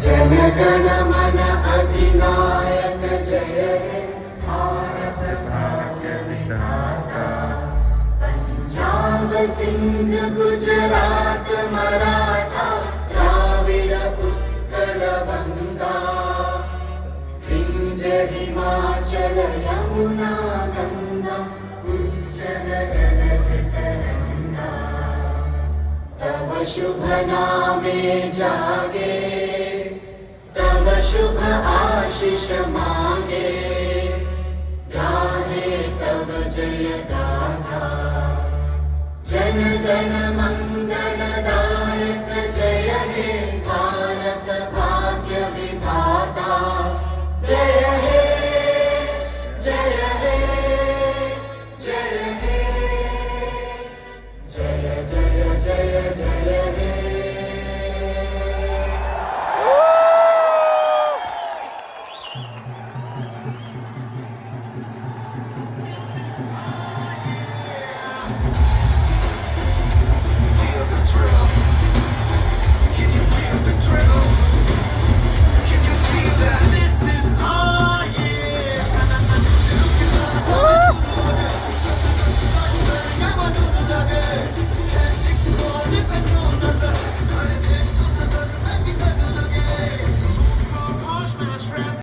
जनगण मन अधिनायक जय हे भारत भाग्य विधाता। पंजाब सिंध गुजरात मराठा द्राविड़ उत्कल बंगा। विंध्य हिमाचल यमुना गंगा उज्जल जलधि तरंगा। तव शुभ नामे जागे तव शुभ आशीष मांगे। गाहे तव जय गाथा जन गण मंगल